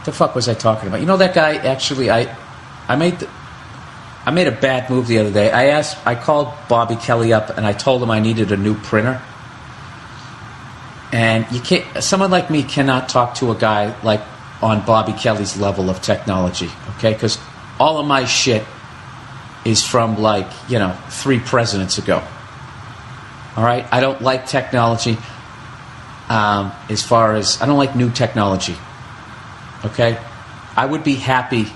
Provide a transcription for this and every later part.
the fuck was I talking about? You know that guy, actually, I made a bad move the other day. I called Bobby Kelly up and I told him I needed a new printer. And someone like me cannot talk to a guy like on Bobby Kelly's level of technology, okay? Because all of my shit is from 3 presidents ago. All right? I don't like technology as far as, I don't like new technology. Okay? I would be happy.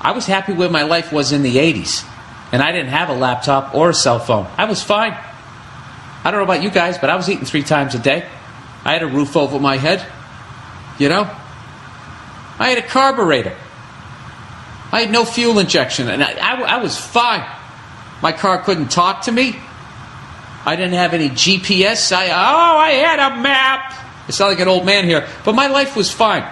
I was happy where my life was in the 80s. And I didn't have a laptop or a cell phone. I was fine. I don't know about you guys, but I was eating 3 times a day. I had a roof over my head. You know? I had a carburetor. I had no fuel injection. And I was fine. My car couldn't talk to me. I didn't have any GPS. I had a map. I sound like an old man here. But my life was fine.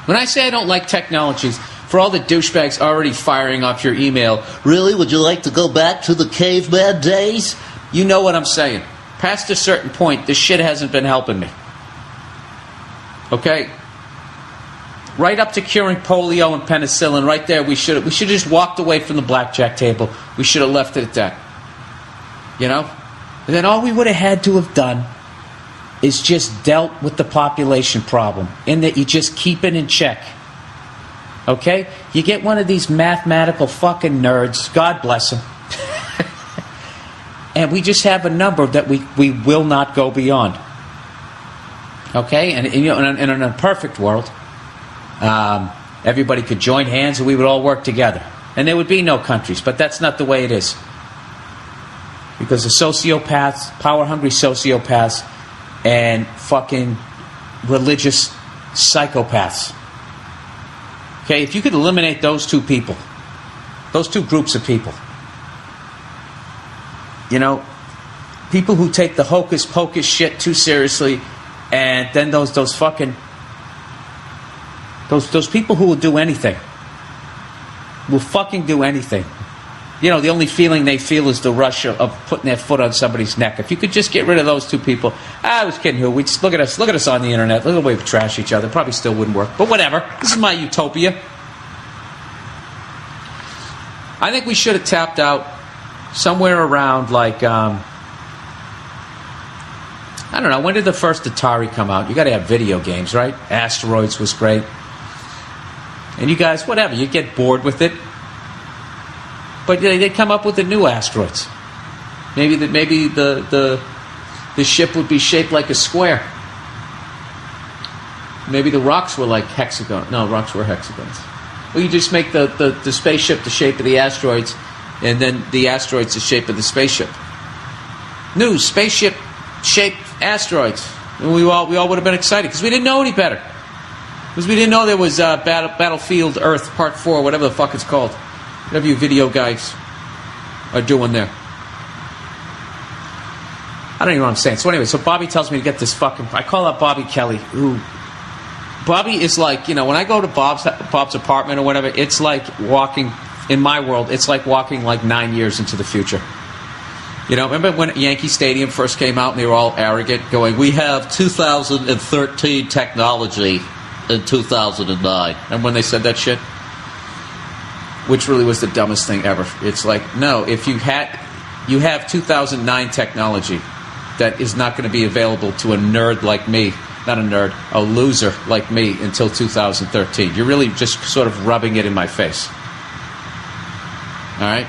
When I say I don't like technologies, for all the douchebags already firing off your email, really, would you like to go back to the caveman days? You know what I'm saying. Past a certain point, this shit hasn't been helping me. Okay? Right up to curing polio and penicillin, right there, we should have just walked away from the blackjack table. We should have left it at that. You know? And then all we would have had to have done is just dealt with the population problem, in that you just keep it in check. Okay? You get one of these mathematical fucking nerds, God bless them, and we just have a number that we will not go beyond. Okay? And you know, in a perfect world, everybody could join hands and we would all work together. And there would be no countries, but that's not the way it is. Because the sociopaths, power-hungry sociopaths, and fucking religious psychopaths. Okay, if you could eliminate those 2 people, those 2 groups of people, you know, people who take the hocus pocus shit too seriously, and then those fucking those people who will do anything, will fucking do anything. You know, the only feeling they feel is the rush of putting their foot on somebody's neck. If you could just get rid of those 2 people, I was kidding. Who? We just look at us on the internet. Look at the way we trash each other. Probably still wouldn't work, but whatever. This is my utopia. I think we should have tapped out somewhere around I don't know. When did the first Atari come out? You got to have video games, right? Asteroids was great, and you guys, whatever, you get bored with it. But they'd come up with the new asteroids. Maybe the ship would be shaped like a square. Maybe the rocks were like hexagons. No, rocks were hexagons. Well, you just make the spaceship the shape of the asteroids, and then the asteroids the shape of the spaceship. New spaceship-shaped asteroids. And we all would have been excited because we didn't know any better. Because we didn't know there was Battlefield Earth Part 4, whatever the fuck it's called. Whatever you video guys are doing there. I don't even know what I'm saying. So anyway, so Bobby tells me to get this fucking... I call up Bobby Kelly, who... Bobby is like, you know, when I go to Bob's apartment or whatever, it's like walking... In my world, it's like walking 9 years into the future. You know, remember when Yankee Stadium first came out and they were all arrogant, going, we have 2013 technology in 2009. And when they said that shit? Which really was the dumbest thing ever. It's like, no, if you have 2009 technology that is not going to be available to a nerd like me, not a nerd, a loser like me until 2013. You're really just sort of rubbing it in my face. All right?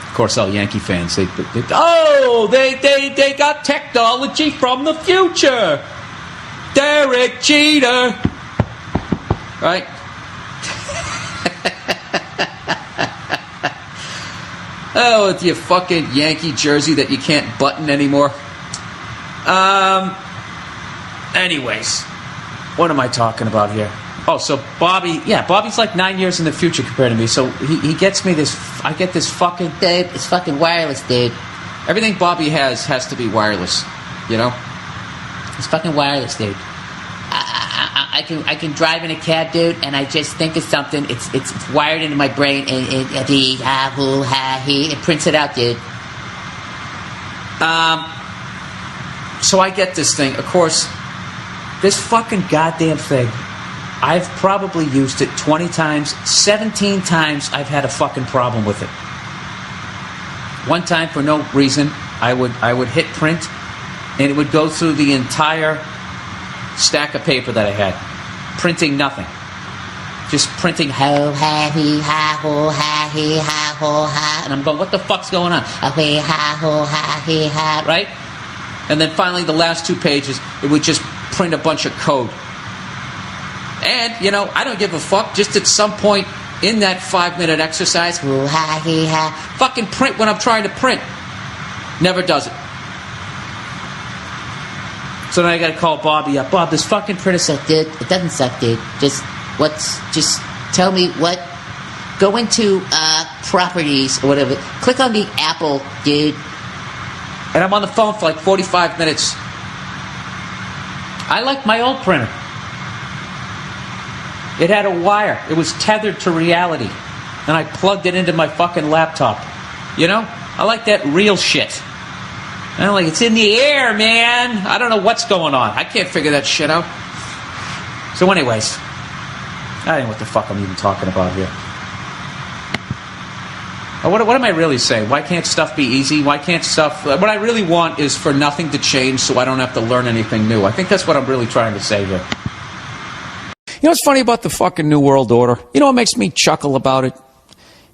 Of course, all Yankee fans, they got technology from the future. Derek Jeter. Right? Oh, with your fucking Yankee jersey that you can't button anymore. Anyways, what am I talking about here? Oh, so Bobby's like 9 years in the future compared to me. So he gets me this. I get this fucking dude. It's fucking wireless, dude. Everything Bobby has to be wireless. You know, it's fucking wireless, dude. I can drive in a cab, dude, and I just think of something. It's wired into my brain, and it prints it out, dude. So I get this thing. Of course, This fucking goddamn thing, I've probably used it 20 times. 17 times I've had a fucking problem with it. One time, for no reason, I would hit print, and it would go through the entire stack of paper that I had, printing nothing. Just printing ho, ha, he, ha, ho, ha, he, ha, ho, ha. And I'm going, what the fuck's going on? Ho, he, ha, ho, ha, he, ha. Right? And then finally, the last 2 pages, it would just print a bunch of code. And, you know, I don't give a fuck. Just at some point in that 5-minute exercise, ho, ha, he, ha, fucking print when I'm trying to print. Never does it. So then I gotta call Bobby up. Bob, this fucking printer sucks, dude. It doesn't suck, dude. Just tell me what. Go into properties or whatever. Click on the Apple, dude. And I'm on the phone for like 45 minutes. I like my old printer. It had a wire. It was tethered to reality. And I plugged it into my fucking laptop. You know? I like that real shit. I don't like, it's in the air, man. I don't know what's going on. I can't figure that shit out. So anyways, I don't know what the fuck I'm even talking about here. What am I really saying? Why can't stuff be easy? Why can't stuff... What I really want is for nothing to change so I don't have to learn anything new. I think that's what I'm really trying to say here. You know what's funny about the fucking New World Order? You know what makes me chuckle about it?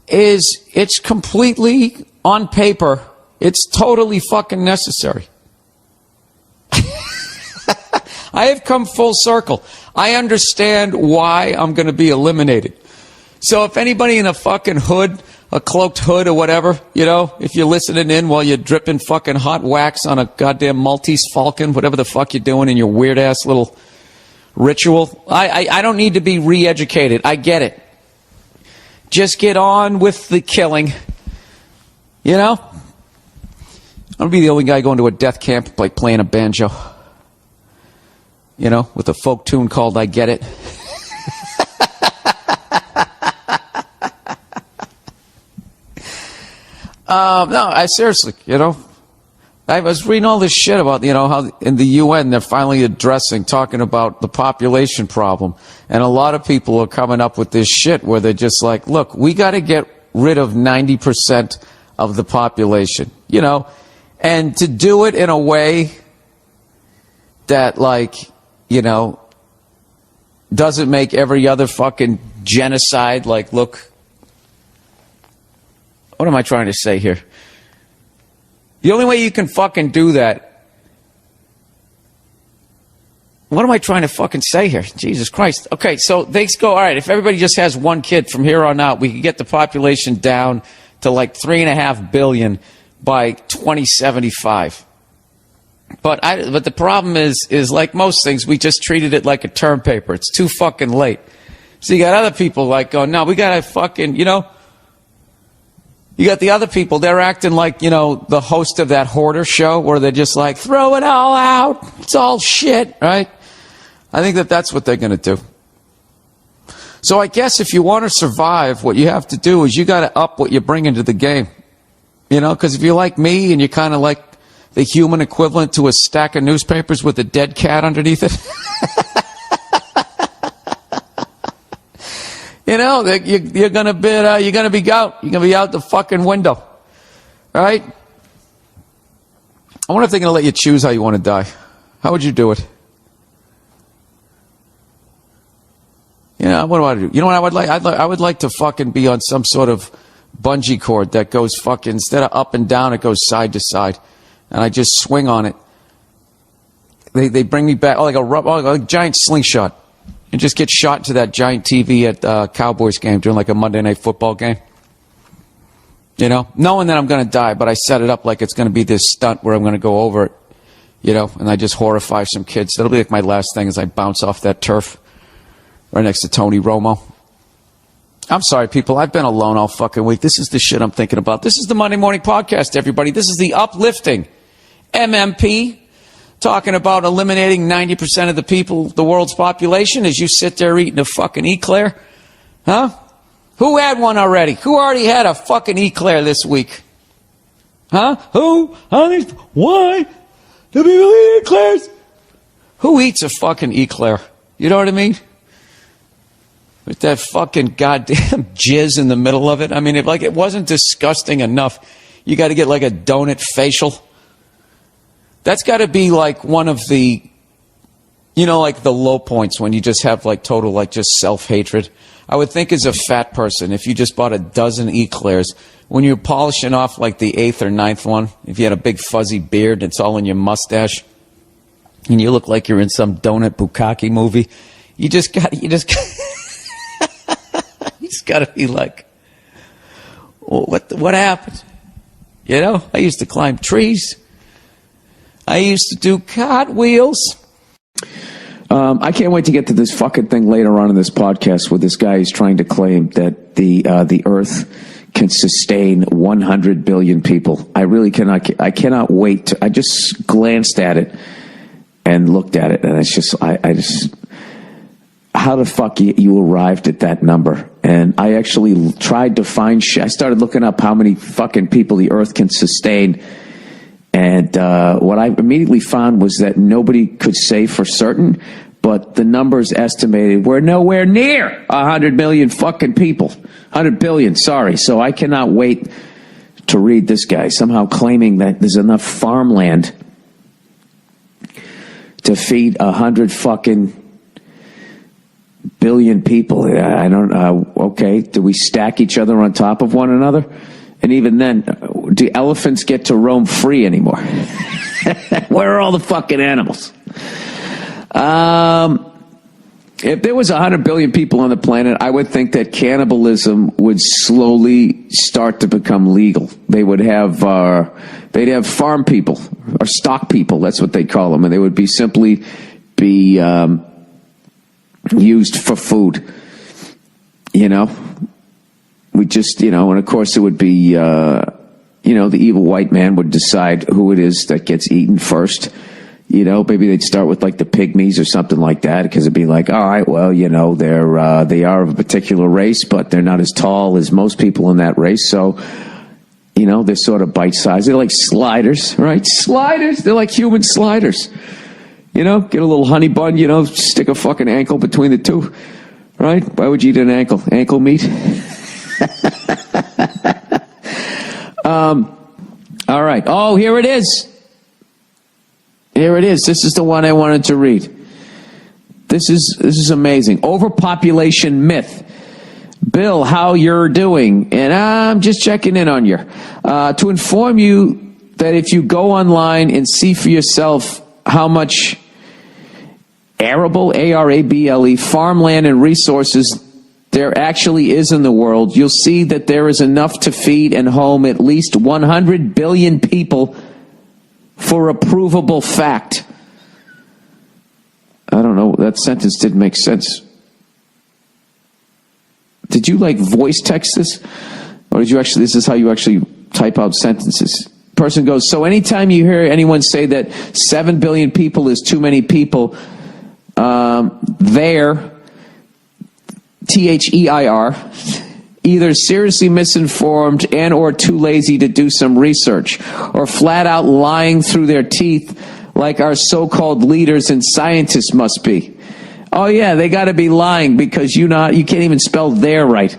Is it's completely, on paper, it's totally fucking necessary. I have come full circle. I understand why I'm going to be eliminated. So if anybody in a fucking hood, a cloaked hood or whatever, you know, if you're listening in while you're dripping fucking hot wax on a goddamn Maltese Falcon, whatever the fuck you're doing in your weird-ass little ritual, I don't need to be re-educated. I get it. Just get on with the killing. You know? I'm going to be the only guy going to a death camp like playing a banjo. You know, with a folk tune called I Get It. No, I seriously, you know, I was reading all this shit about, you know, how in the UN they're finally talking about the population problem. And a lot of people are coming up with this shit where they're just like, look, we got to get rid of 90% of the population, you know, and to do it in a way that, like, you know, doesn't make every other fucking genocide, like, look, what am I trying to say here? The only way you can fucking do that. What am I trying to fucking say here? Jesus Christ. Okay, so they go, all right, if everybody just has one kid from here on out, we can get the population down to like 3.5 billion by 2075. But the problem is like most things, we just treated it like a term paper. It's too fucking late. So you got other people like going, no, we gotta fucking, you know, you got the other people, they're acting like, you know, the host of that Hoarder show where they're just like, throw it all out. It's all shit, right? I think that's what they're going to do. So I guess if you want to survive, what you have to do is you got to up what you bring into the game. You know, because if you're like me and you're kind of like the human equivalent to a stack of newspapers with a dead cat underneath it. You know, you're gonna be out. You're gonna be out the fucking window, right? I wonder if they're gonna let you choose how you want to die. How would you do it? You know, what do I do? You know what I would like? I would like to fucking be on some sort of bungee cord that goes fucking, instead of up and down, it goes side to side, and I just swing on it. They bring me back like a giant slingshot. And just get shot to that giant TV at Cowboys game during like a Monday Night Football game. You know, knowing that I'm going to die, but I set it up like it's going to be this stunt where I'm going to go over it, you know, and I just horrify some kids. That'll be like my last thing as I bounce off that turf right next to Tony Romo. I'm sorry, people. I've been alone all fucking week. This is the shit I'm thinking about. This is the Monday Morning Podcast, everybody. This is the uplifting MMP. Talking about eliminating 90% of the people, the world's population, as you sit there eating a fucking eclair. Huh? Who had one already? Who already had a fucking eclair this week? Huh? Who? Honey? Why? The people eat eclairs? Who eats a fucking eclair? You know what I mean? With that fucking goddamn jizz in the middle of it. I mean, if like it wasn't disgusting enough, you got to get like a donut facial. That's got to be like one of the, you know, like the low points when you just have like total like just self-hatred. I would think as a fat person, if you just bought a dozen eclairs, when you're polishing off like the 8th or 9th one, if you had a big fuzzy beard, it's all in your mustache, and you look like you're in some donut bukkake movie, you just got to be like, well, what happened? You know, I used to climb trees. I used to do cartwheels. I can't wait to get to this fucking thing later on in this podcast where this guy is trying to claim that the Earth can sustain 100 billion people. I really cannot. I cannot wait. I just glanced at it and looked at it, and it's just. I just. How the fuck you arrived at that number? And I actually tried to find. I started looking up how many fucking people the Earth can sustain. And what I immediately found was that nobody could say for certain, but the numbers estimated we're nowhere near 100 million fucking people. 100 billion, sorry. So I cannot wait to read this guy somehow claiming that there's enough farmland to feed 100 fucking billion people. I don't okay, do we stack each other on top of one another? And even then, do elephants get to roam free anymore? Where are all the fucking animals? If there was 100 billion people on the planet, I would think that cannibalism would slowly start to become legal. They would have, they'd have farm people or stock people. That's what they call them, and they would be simply be used for food. You know. We just, you know, and of course it would be, you know, the evil white man would decide who it is that gets eaten first. You know, maybe they'd start with like the pygmies or something like that, because it'd be like, all right, well, you know, they are of a particular race, but they're not as tall as most people in that race. So, you know, they're sort of bite-sized. They're like sliders, right? Sliders. They're like human sliders. You know, get a little honey bun, you know, stick a fucking ankle between the two, right? Why would you eat an ankle? Ankle meat? All right. Oh, here it is. Here it is. This is the one I wanted to read. This is amazing. Overpopulation myth. Bill, how you're doing? And I'm just checking in on you. To inform you that if you go online and see for yourself how much arable, A-R-A-B-L-E, farmland and resources there actually is in the world, you'll see that there is enough to feed and home at least 100 billion people for a provable fact. I don't know, that sentence didn't make sense. Did you like voice text this? Or did you actually, this is how you actually type out sentences? Person goes, so anytime you hear anyone say that 7 billion people is too many people, they're T-H-E-I-R, either seriously misinformed and or too lazy to do some research, or flat out lying through their teeth like our so-called leaders and scientists must be. Oh yeah, they got to be lying because you can't even spell "their" right.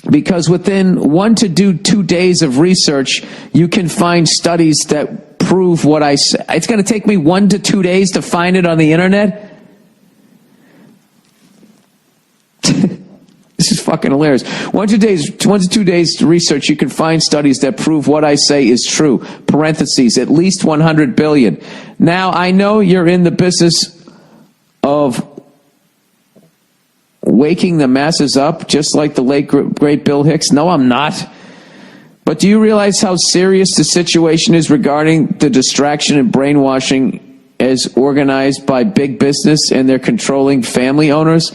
Because within 1 to 2 days of research, you can find studies that prove what I say. It's going to take me 1 to 2 days to find it on the internet. This is fucking hilarious. 1 to 2 days to research, you can find studies that prove what I say is true. Parentheses, at least 100 billion. Now, I know you're in the business of waking the masses up, just like the late, great Bill Hicks. No, I'm not. But do you realize how serious the situation is regarding the distraction and brainwashing as organized by big business and their controlling family owners?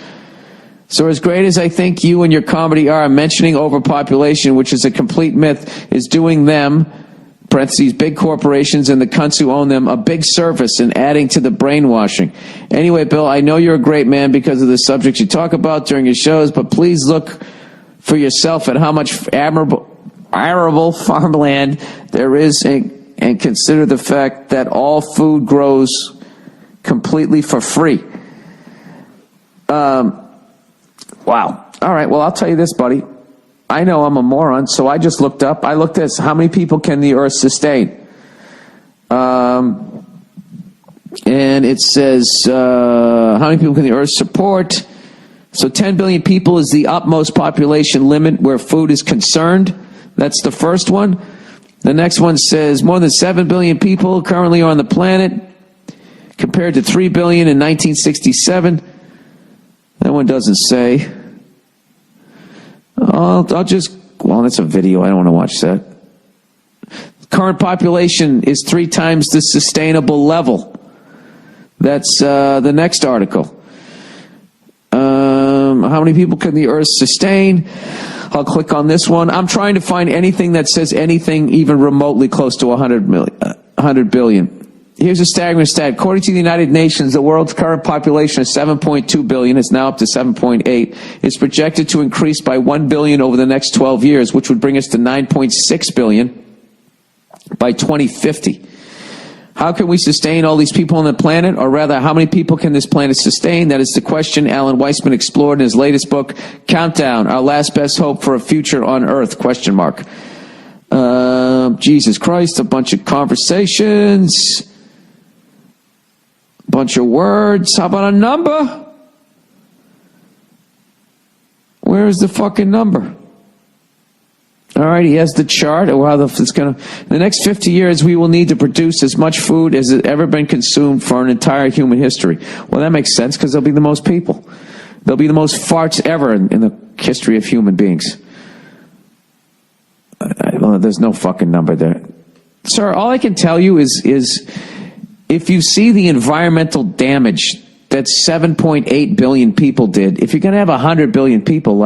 So as great as I think you and your comedy are, mentioning overpopulation, which is a complete myth, is doing them, parentheses, big corporations and the cunts who own them, a big service in adding to the brainwashing. Anyway, Bill, I know you're a great man because of the subjects you talk about during your shows, but please look for yourself at how much arable farmland there is, and consider the fact that all food grows completely for free. Wow. All right, well, I'll tell you this, buddy. I know I'm a moron, so I just looked up. I looked at this. How many people can the Earth sustain? And it says, how many people can the Earth support? So 10 billion people is the utmost population limit where food is concerned. That's the first one. The next one says more than 7 billion people currently are on the planet, compared to 3 billion in 1967. That one doesn't say. Well, that's a video. I don't want to watch that. Current population is 3 times the sustainable level. That's the next article. How many people can the Earth sustain? I'll click on this one. I'm trying to find anything that says anything even remotely close to 100 billion. Here's a staggering stat. According to the United Nations, the world's current population is 7.2 billion. It's now up to 7.8. It's projected to increase by 1 billion over the next 12 years, which would bring us to 9.6 billion by 2050. How can we sustain all these people on the planet? Or rather, how many people can this planet sustain? That is the question Alan Weissman explored in his latest book, Countdown, Our Last Best Hope for a Future on Earth, ? Jesus Christ, a bunch of conversations, a bunch of words. How about a number? Where is the fucking number? All right, he has the chart. In the next 50 years, we will need to produce as much food as has ever been consumed for an entire human history. Well, that makes sense because there'll be the most people. There'll be the most farts ever in the history of human beings. Well, there's no fucking number there. Sir, all I can tell you is if you see the environmental damage that 7.8 billion people did, if you're going to have 100 billion people,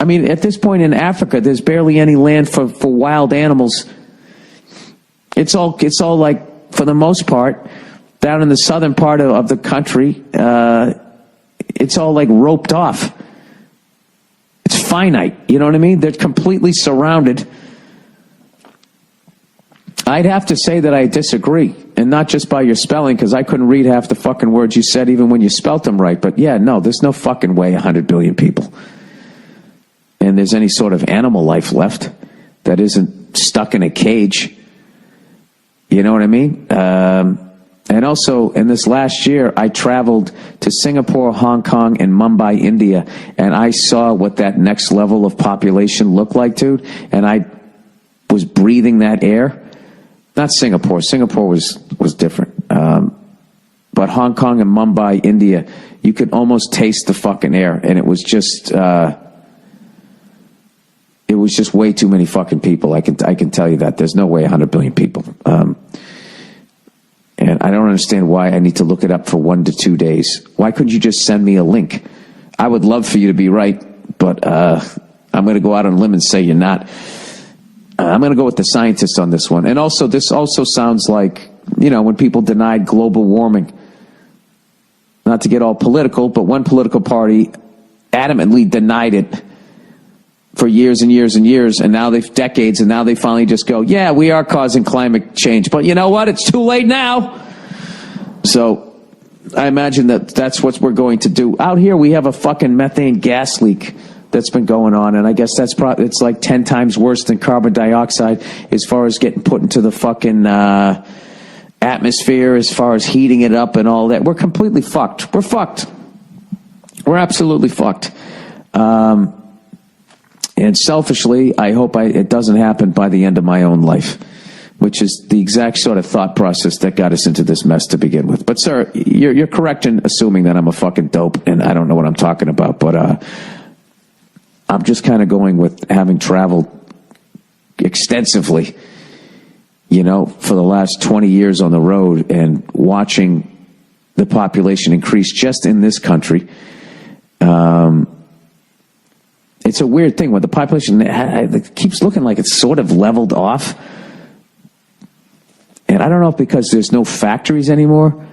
at this point in Africa, there's barely any land for wild animals. It's all like, for the most part, down in the southern part of the country, it's all like roped off. It's finite, you know what I mean? They're completely surrounded. I'd have to say that I disagree, and not just by your spelling, because I couldn't read half the fucking words you said even when you spelt them right. But yeah, no, there's no fucking way 100 billion people. And there's any sort of animal life left that isn't stuck in a cage. You know what I mean? And also, in this last year, I traveled to Singapore, Hong Kong, and Mumbai, India, and I saw what that next level of population looked like, dude. And I was breathing that air. Not Singapore. Singapore was different. But Hong Kong and Mumbai, India, you could almost taste the fucking air, and it was just way too many fucking people. I can tell you that. There's no way 100 billion people. And I don't understand why I need to look it up for 1 to 2 days. Why couldn't you just send me a link? I would love for you to be right, but I'm going to go out on a limb and say you're not. I'm going to go with the scientists on this one. And also, this also sounds like, when people denied global warming. Not to get all political, but one political party adamantly denied it for years and years and years, and now decades, and now they finally just go, yeah, we are causing climate change, but you know what? It's too late now. So I imagine that's what we're going to do. Out here, we have a fucking methane gas leak that's been going on, and I guess it's like 10 times worse than carbon dioxide as far as getting put into the fucking atmosphere, as far as heating it up and all that. We're completely fucked. We're fucked. We're absolutely fucked. And selfishly, I hope it doesn't happen by the end of my own life, which is the exact sort of thought process that got us into this mess to begin with. But sir, you're correct in assuming that I'm a fucking dope and I don't know what I'm talking about, but I'm just kind of going with having traveled extensively, for the last 20 years on the road and watching the population increase just in this country. It's a weird thing when the population it keeps looking like it's sort of leveled off. And I don't know if because there's no factories anymore,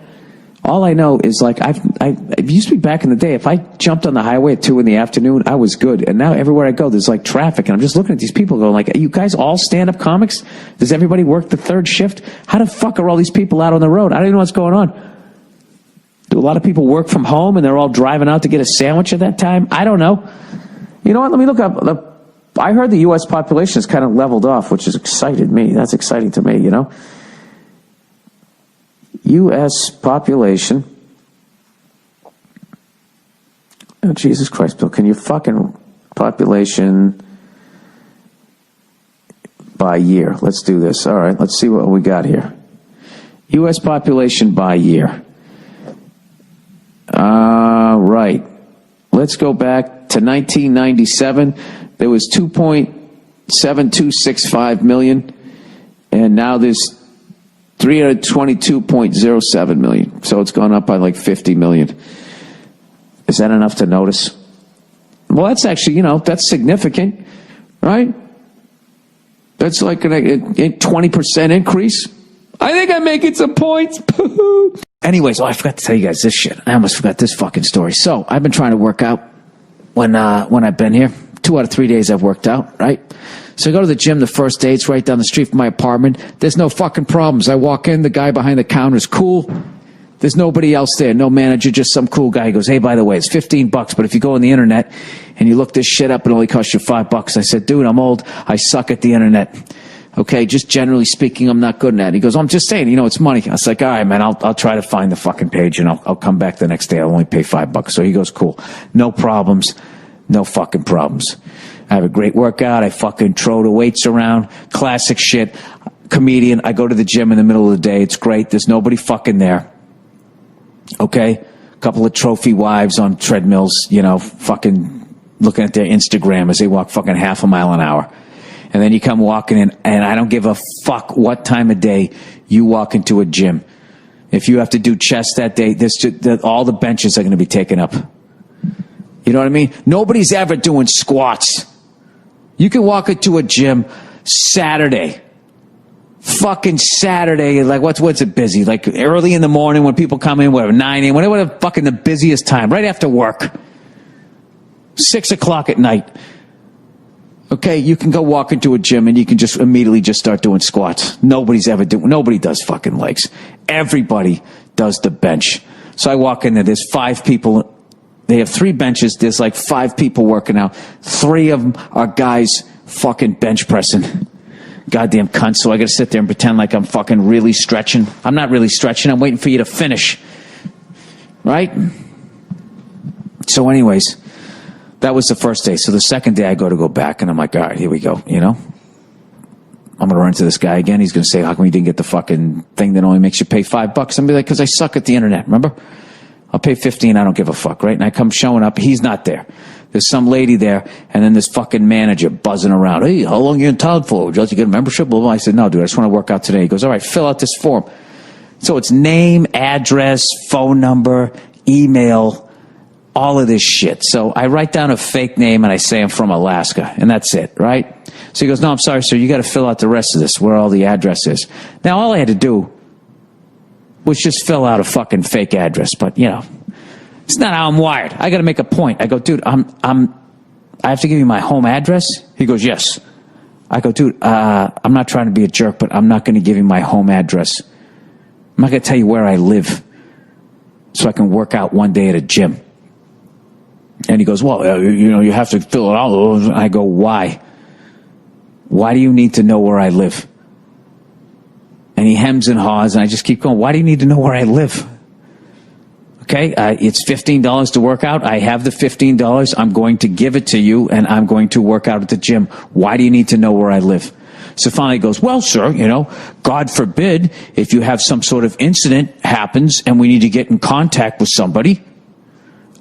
All I know is like it used to be back in the day. If I jumped on the highway at 2 p.m, I was good. And now everywhere I go, there's like traffic, and I'm just looking at these people going like, "Are you guys all stand-up comics? Does everybody work the third shift? How the fuck are all these people out on the road? I don't even know what's going on." Do a lot of people work from home and they're all driving out to get a sandwich at that time? I don't know. You know what? Let me look up. I heard the U.S. population has kind of leveled off, which has excited me. That's exciting to me, you know. U.S. population. Oh, Jesus Christ, Bill. Can you fucking population by year? Let's do this. All right, let's see what we got here. U.S. population by year. Right. Let's go back to 1997. There was 2.7265 million, and now there's 322.07 million. So it's gone up by like 50 million. Is that enough to notice? Well, that's actually, that's significant, right? That's like a 20% increase. I think I'm making some points. Anyways, I forgot to tell you guys this shit. I almost forgot this fucking story. So I've been trying to work out when I've been here. 2 out of 3 days I've worked out, right? So I go to the gym the first day. It's right down the street from my apartment. There's no fucking problems. I walk in. The guy behind the counter is cool. There's nobody else there. No manager, just some cool guy. He goes, "Hey, by the way, it's $15, but if you go on the internet and you look this shit up, it only costs you $5. I said, "Dude, I'm old. I suck at the internet. Okay, just generally speaking, I'm not good at it." He goes, "I'm just saying, it's money." I was like, "All right, man, I'll try to find the fucking page and I'll come back the next day. I'll only pay $5. So he goes, "Cool. No problems. No fucking problems." I have a great workout. I fucking throw the weights around. Classic shit. Comedian. I go to the gym in the middle of the day. It's great. There's nobody fucking there. Okay? A couple of trophy wives on treadmills, fucking looking at their Instagram as they walk fucking half a mile an hour. And then you come walking in, and I don't give a fuck what time of day you walk into a gym. If you have to do chest that day, all the benches are going to be taken up. You know what I mean? Nobody's ever doing squats. You can walk into a gym Saturday. Fucking Saturday, like what's it busy? Like early in the morning when people come in, whatever, 9 a.m., whatever the fucking the busiest time, right after work. 6 o'clock at night. Okay, you can go walk into a gym and you can just immediately just start doing squats. Nobody does fucking legs. Everybody does the bench. So I walk in there, there's 5 people. They have 3 benches. There's like 5 people working out. 3 of them are guys fucking bench pressing. Goddamn cunt. So I got to sit there and pretend like I'm fucking really stretching. I'm not really stretching. I'm waiting for you to finish. Right? So anyways, that was the first day. So the second day I go back and I'm like, all right, here we go. I'm going to run into this guy again. He's going to say, "How come you didn't get the fucking thing that only makes you pay $5? I'm going to be like, "Because I suck at the internet." Remember? I'll pay $15. I don't give a fuck, right? And I come showing up. He's not there. There's some lady there, and then this fucking manager buzzing around. "Hey, how long are you in town for? Would you like to get a membership?" Blah, blah. I said, "No, dude, I just want to work out today." He goes, "All right, fill out this form." So it's name, address, phone number, email, all of this shit. So I write down a fake name and I say I'm from Alaska, and that's it, right? So he goes, "No, I'm sorry, sir. You got to fill out the rest of this, where all the address is." Now, all I had to do was just fill out a fucking fake address, but it's not how I'm wired. I got to make a point. I go, "Dude, I have to give you my home address?" He goes, "Yes." I go, "Dude, I'm not trying to be a jerk, but I'm not going to give you my home address. I'm not going to tell you where I live so I can work out one day at a gym." And he goes, "Well, you have to fill it out." I go, "Why? Why do you need to know where I live?" And he hems and haws, and I just keep going, "Why do you need to know where I live?" Okay, it's $15 to work out. I have the $15. I'm going to give it to you, and I'm going to work out at the gym. Why do you need to know where I live? So finally he goes, "Well, sir, God forbid if you have some sort of incident happens and we need to get in contact with somebody."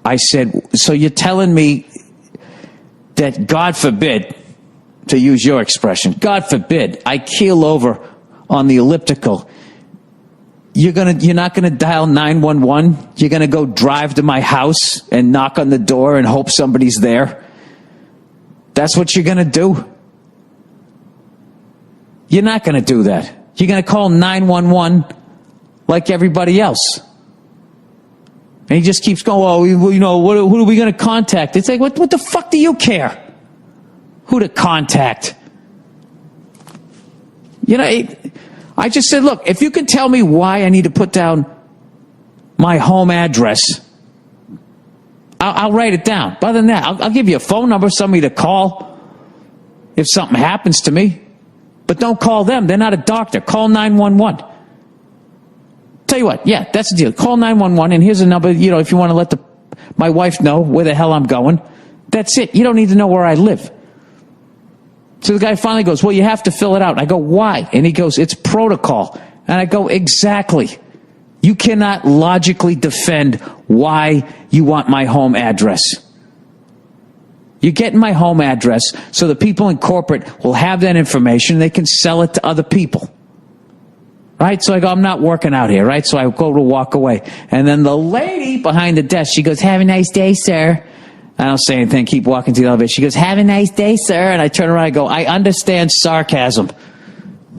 I said, "So you're telling me that God forbid, to use your expression, God forbid I keel over on the elliptical, you're not gonna dial 911? You're gonna go drive to my house and knock on the door and hope somebody's there? That's what you're gonna do? You're not gonna do that. You're gonna call 911 like everybody else. And he just keeps going, oh, you know, who are we going to contact? It's like, what the fuck do you care? Who to contact? You know, I just said, look, if you can tell me why I need to put down my home address, I'll write it down. But other than that, I'll give you a phone number, somebody to call if something happens to me. But don't call them. They're not a doctor. Call 911. Tell you what, yeah, that's the deal. Call 911, and here's a number, you know, if you want to let my wife know where the hell I'm going. That's it. You don't need to know where I live. So the guy finally goes, well, you have to fill it out. I go, why? And he goes, it's protocol. And I go, exactly. You cannot logically defend why you want my home address. You're getting my home address so the people in corporate will have that information and they can sell it to other people. Right? So I go, I'm not working out here, right? So I go to walk away. And then the lady behind the desk, she goes, have a nice day, sir. I don't say anything, keep walking to the elevator. She goes, have a nice day, sir. And I turn around and go, I understand sarcasm.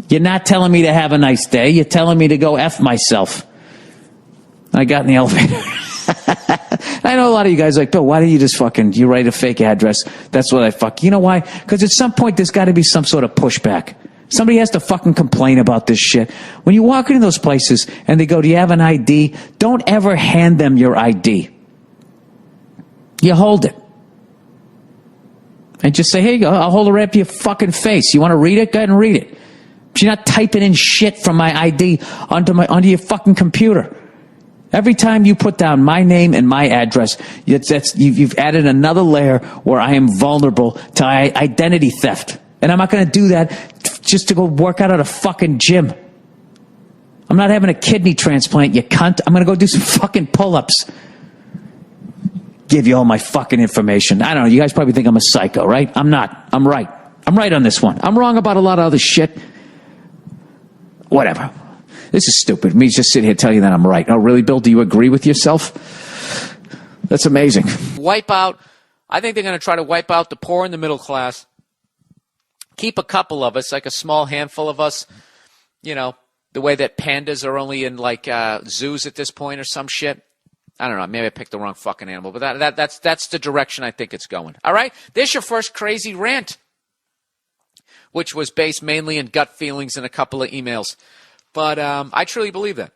You're not telling me to have a nice day. You're telling me to go F myself. I got in the elevator. I know a lot of you guys are like, Bill, why don't you just you write a fake address? That's what you know why? Because at some point there's got to be some sort of pushback. Somebody has to fucking complain about this shit. When you walk into those places and they go, do you have an ID? Don't ever hand them your ID. You hold it. And just say, hey, I'll hold it right up to your fucking face. You want to read it? Go ahead and read it. But you're not typing in shit from my ID onto your fucking computer. Every time you put down my name and my address, you've added another layer where I am vulnerable to identity theft. And I'm not going to do that just to go work out at a fucking gym. I'm not having a kidney transplant, you cunt. I'm going to go do some fucking pull-ups. Give you all my fucking information. I don't know. You guys probably think I'm a psycho, right? I'm not. I'm right. I'm right on this one. I'm wrong about a lot of other shit. Whatever. This is stupid. Me just sitting here telling you that I'm right. Oh, really, Bill? Do you agree with yourself? That's amazing. Wipe out. I think they're going to try to wipe out the poor and the middle class. Keep a couple of us, like a small handful of us, you know, the way that pandas are only in like zoos at this point or some shit. I don't know. Maybe I picked the wrong fucking animal, but that's the direction I think it's going. All right? There's your first crazy rant, which was based mainly in gut feelings and a couple of emails. But I truly believe that.